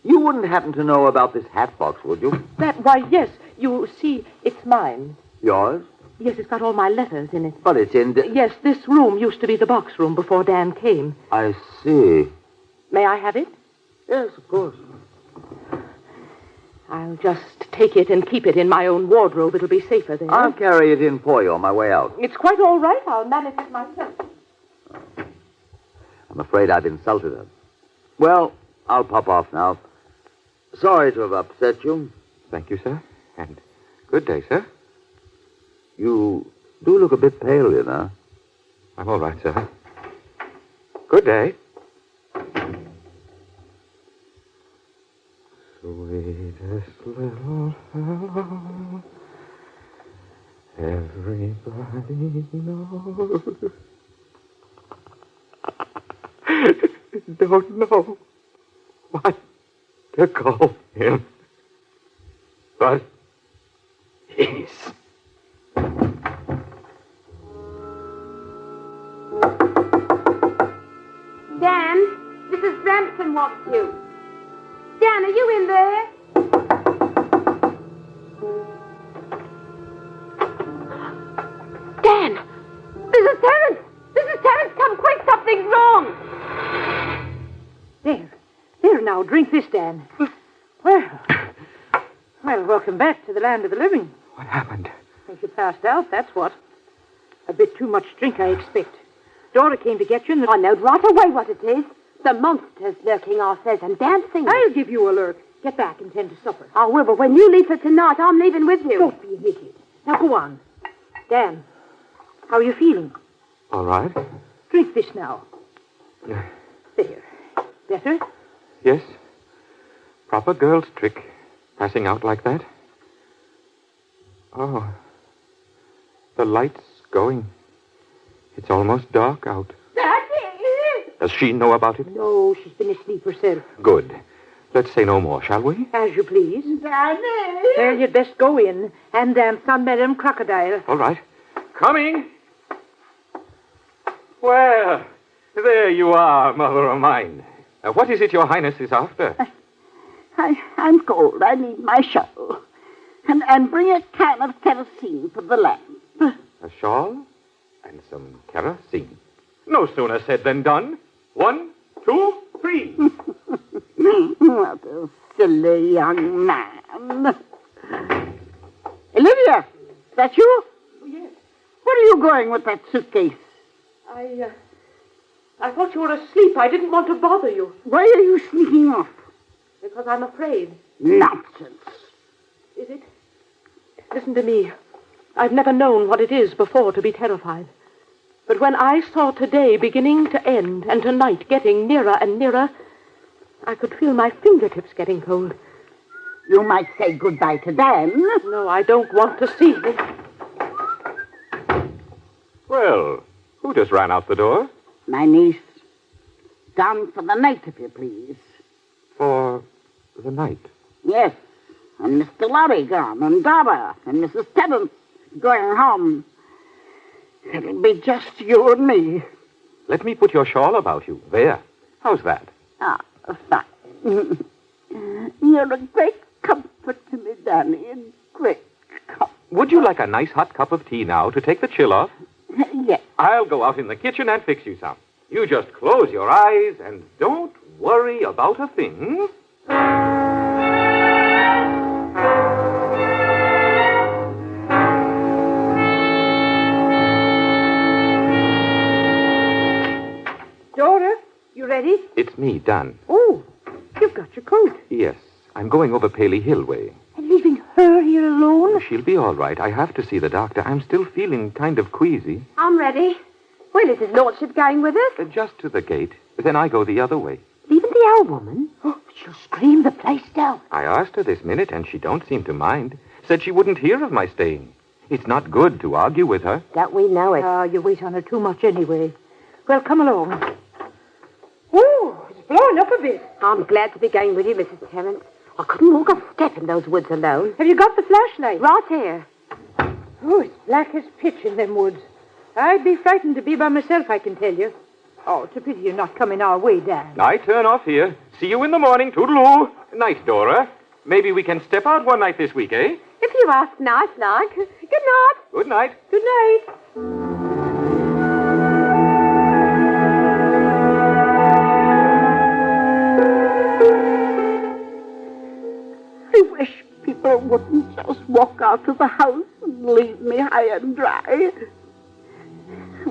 You wouldn't happen to know about this hat box, would you? Why, yes. You see, it's mine. Yours? Yes, it's got all my letters in it. But it's in... Yes, this room used to be the box room before Dan came. I see. May I have it? Yes, of course. I'll just take it and keep it in my own wardrobe. It'll be safer there. I'll carry it in for you on my way out. It's quite all right. I'll manage it myself. I'm afraid I've insulted her. Well, I'll pop off now. Sorry to have upset you. Thank you, sir. And good day, sir. You do look a bit pale, you know. I'm all right, sir. Good day. Sweetest little fellow, everybody knows. Don't know what to call him, but he's... Dan, Mrs. Brampton wants you. Dan, are you in there? Dan! Mrs. Terrence! Mrs. Terrence, come quick! Something's wrong! There, now, drink this, Dan. Well, welcome back to the land of the living. What happened? Think you passed out, that's what. A bit too much drink, I expect. Dora came to get you and... I knowed right away what it is. The monster's lurking ourselves and dancing. I'll give you a lurk. Get back and tend to supper. I will, but when you leave for tonight, I'm leaving with you. Don't be an idiot. Now, go on. Dan, how are you feeling? All right. Drink this now. Yeah. There. Better? Yes. Proper girl's trick. Passing out like that. Oh. The light's going. It's almost dark out. Daddy! Does she know about it? No, she's been asleep herself. Good. Let's say no more, shall we? As you please. Daddy! Well, you'd best go in and dance on Madame Crocodile. All right. Coming. Well, there you are, mother of mine. What is it your highness is after? I'm cold. I need my shawl. And bring a can of kerosene for the lamp. A shawl and some kerosene. No sooner said than done. 1, 2, 3. What a silly young man. Olivia, is that you? Yes. Where are you going with that suitcase? I thought you were asleep. I didn't want to bother you. Why are you sneaking off? Because I'm afraid. Nonsense. Is it? Listen to me. I've never known what it is before to be terrified. But when I saw today beginning to end and tonight getting nearer and nearer, I could feel my fingertips getting cold. You might say goodbye to Dan. No, I don't want to see him. Well, who just ran out the door? My niece. Gone for the night, if you please. For the night. Yes. And Mr. Lorry gone, and Dora, and Mrs. Terrence going home. It'll be just you and me. Let me put your shawl about you. There. How's that? Ah, fine. You're a great comfort to me, Danny, a great comfort. Would you like a nice hot cup of tea now to take the chill off? Yes. I'll go out in the kitchen and fix you some. You just close your eyes and don't worry about a thing. Dora, you ready? It's me, Dan. Oh, you've got your coat. Yes, I'm going over Paley Hill way. And leaving her here alone? She'll be all right. I have to see the doctor. I'm still feeling kind of queasy. I'm ready. Well, is his lordship going with us? Just to the gate. Then I go the other way. Leaving the old woman? Oh, she'll scream the place down. I asked her this minute, and she don't seem to mind. Said she wouldn't hear of my staying. It's not good to argue with her. Don't we know it? You wait on her too much anyway. Well, come along. Oh, it's blowing up a bit. I'm glad to be going with you, Mrs. Terrence. I couldn't walk a step in those woods alone. Have you got the flashlight? Right here. Oh, it's black as pitch in them woods. I'd be frightened to be by myself, I can tell you. Oh, it's a pity you're not coming our way, Dan. I turn off here. See you in the morning. Toodaloo. Night, Dora. Maybe we can step out one night this week, eh? If you ask nice like. Good night. Good night. Good night. I wish people wouldn't just walk out of the house and leave me high and dry.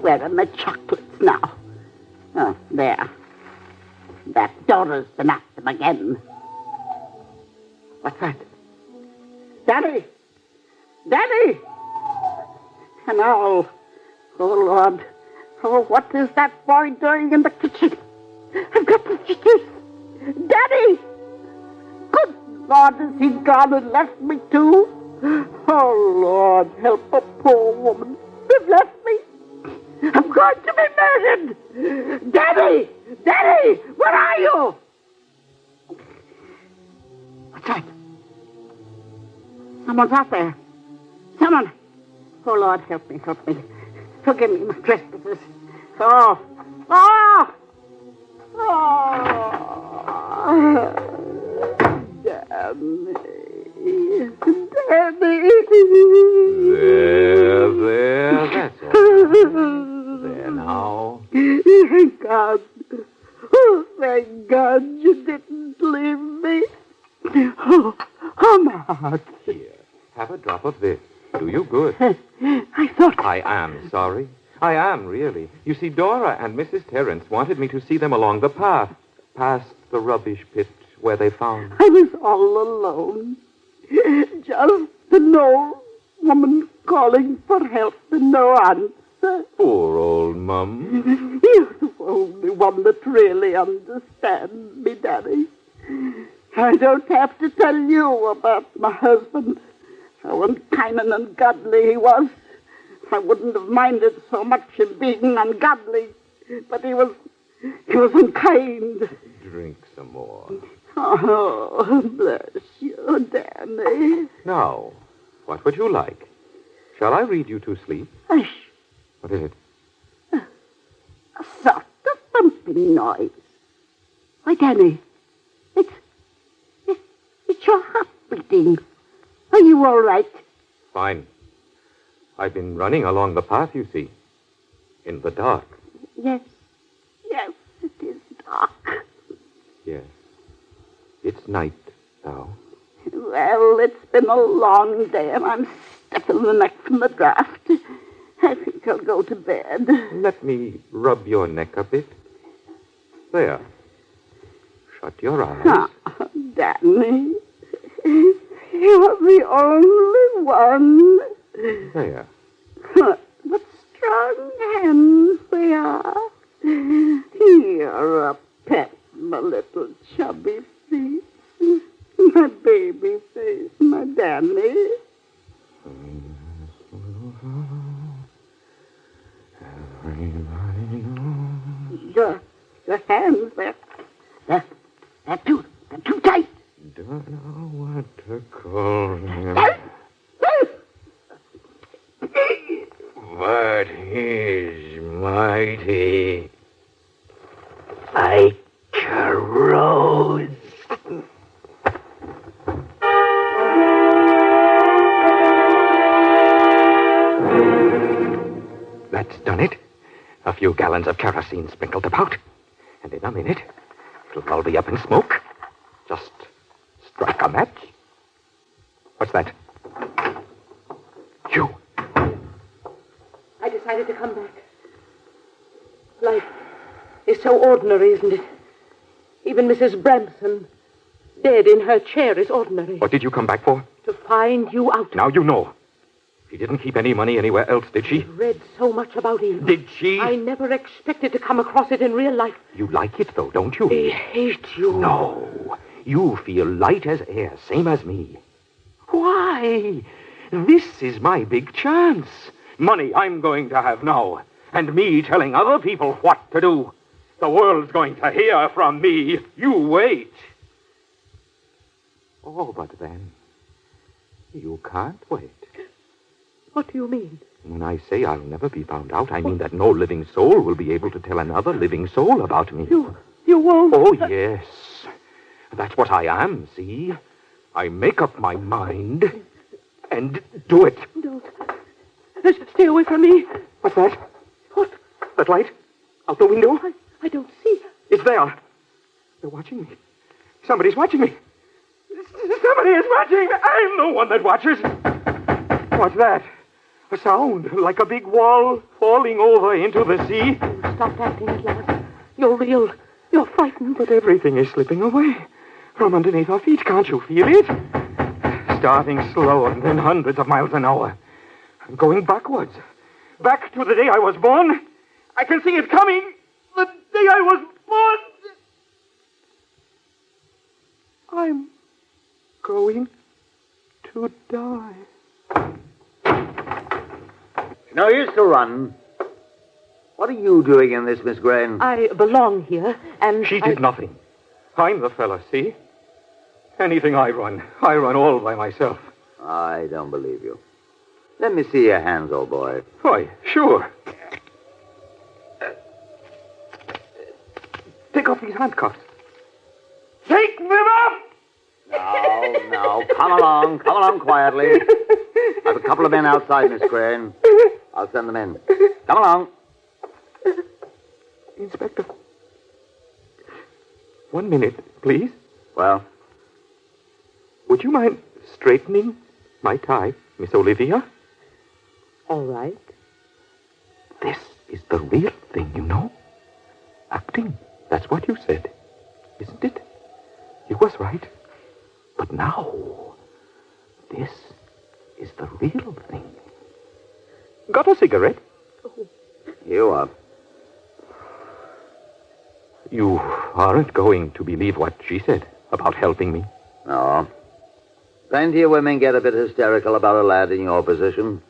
Where are my chocolates now? Oh, there. That Dora's been at them again. What's that? Daddy! Daddy! And oh, Lord. Oh, what is that boy doing in the kitchen? I've got the stitches. Daddy! Good Lord, has he gone and left me too? Oh, Lord, help a poor woman. They've left me. I'm going to be murdered. Daddy! Daddy! Where are you? What's that? Someone's out there. Someone. Oh, Lord, help me, help me. Forgive me my trespasses. Oh. Oh! Oh! Damn me. Daddy! There, that's all. There now. Thank God. Oh, thank God you didn't leave me. Oh, my heart. Here, have a drop of this. Do you good. I thought... I am sorry. I am, really. You see, Dora and Mrs. Terrence wanted me to see them along the path, past the rubbish pit where they found... I was all alone. Just an old woman calling for help and no answer. Poor old Mum. You're the only one that really understands me, Daddy. I don't have to tell you about my husband. How unkind and ungodly he was. I wouldn't have minded so much him being ungodly, but he was unkind. Drink some more. Oh, bless you, Danny. Now, what would you like? Shall I read you to sleep? Hush. What is it? A sort of thumping noise. Why, Danny, it's your heart beating. Are you all right? Fine. I've been running along the path, you see. In the dark. Yes, it is dark. Yes. It's night now. Well, it's been a long day, and I'm stiff in the neck from the draft. I think I'll go to bed. Let me rub your neck a bit. There. Shut your eyes. Oh, Danny, you're the only one. There. What strong hands they are. You're a pet, my little chubby face. My baby face, my Danny. Your hands, they're too tight. Don't know what to call him. But he's mighty. Like a rose. That's done it. A few gallons of kerosene sprinkled about. And in a minute, it'll all be up in smoke. Just strike a match. What's that? You. I decided to come back. Life is so ordinary, isn't it? Even Mrs. Bramson, dead in her chair, is ordinary. What did you come back for? To find you out. Now you know. She didn't keep any money anywhere else, did she? I read so much about Eve. Did she? I never expected to come across it in real life. You like it, though, don't you? I hate you. No. You feel light as air, same as me. Why? This is my big chance. Money I'm going to have now. And me telling other people what to do. The world's going to hear from me. You wait. Oh, but then, you can't wait. What do you mean? When I say I'll never be found out, I mean that no living soul will be able to tell another living soul about me. You won't? Oh, yes. That's what I am, see? I make up my mind and do it. Don't. Stay away from me. What's that? What? That light? Out the window? I don't see. It's there. They're watching me. Somebody's watching me. Somebody is watching. I'm the one that watches. What's that? A sound like a big wall falling over into the sea. Stop acting at last. You're real. You're frightened. But everything is slipping away from underneath our feet. Can't you feel it? Starting slow and then hundreds of miles an hour. I'm going backwards. Back to the day I was born. I can see it coming. The day I was born. I'm going to die. No use to run. What are you doing in this, Miss Grain? I belong here, and She did nothing. I'm the fella, see? Anything I run all by myself. I don't believe you. Let me see your hands, old boy. Why, sure. Take off these handcuffs. Take them off! No. Come along quietly. I've a couple of men outside, Miss Crane. I'll send them in. Come along. Inspector. 1 minute, please. Well? Would you mind straightening my tie, Miss Olivia? all right. This is the real thing, you know. Acting. That's what you said. Isn't it? You was right. But now, this is the real thing. Got a cigarette? You are. You aren't going to believe what she said about helping me. No. Plenty of women get a bit hysterical about a lad in your position.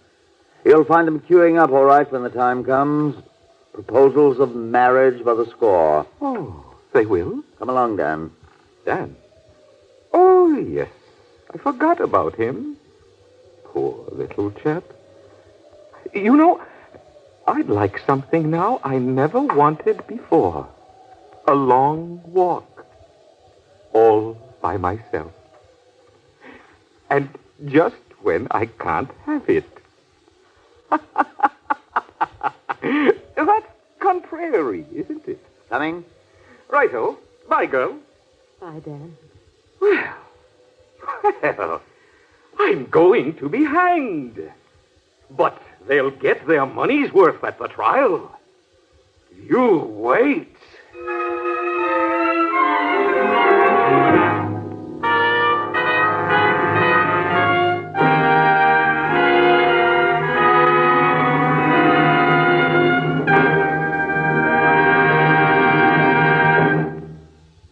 You'll find them queuing up all right when the time comes. Proposals of marriage by the score. Oh, they will? Come along, Dan. Dan? Oh, yes. I forgot about him. Poor little chap. You know, I'd like something now I never wanted before. A long walk. All by myself. And just when I can't have it. That's contrary, isn't it? Coming? Righto. Bye, girl. Bye, Dan. Well, I'm going to be hanged. But they'll get their money's worth at the trial. You wait.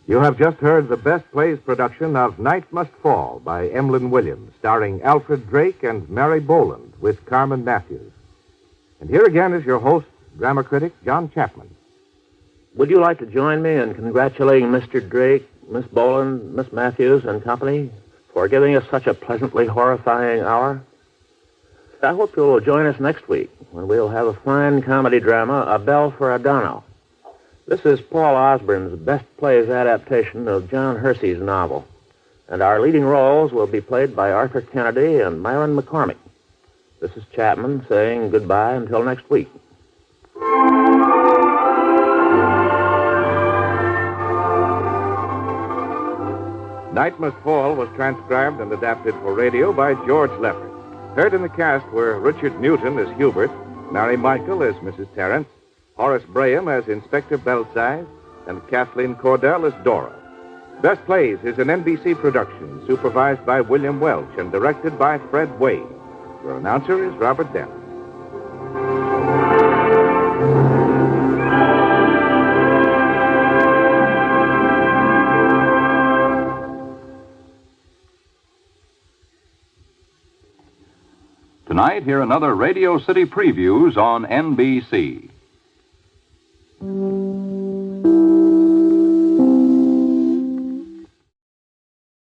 You have just heard the Best Plays production of Night Must Fall by Emlyn Williams, starring Alfred Drake and Mary Boland with Carmen Matthews. And here again is your host, drama critic John Chapman. Would you like to join me in congratulating Mr. Drake, Miss Boland, Miss Matthews, and company for giving us such a pleasantly horrifying hour? I hope you'll join us next week when we'll have a fine comedy drama, A Bell for Adano. This is Paul Osborne's Best Plays adaptation of John Hersey's novel, and our leading roles will be played by Arthur Kennedy and Myron McCormick. This is Chapman saying goodbye until next week. Night Must Fall was transcribed and adapted for radio by George Leffert. Heard in the cast were Richard Newton as Hubert, Mary Michael as Mrs. Terrence, Horace Braham as Inspector Belsize, and Kathleen Cordell as Dora. Best Plays is an NBC production, supervised by William Welch and directed by Fred Wade. Your announcer is Robert Dent. Tonight, hear another Radio City Previews on NBC.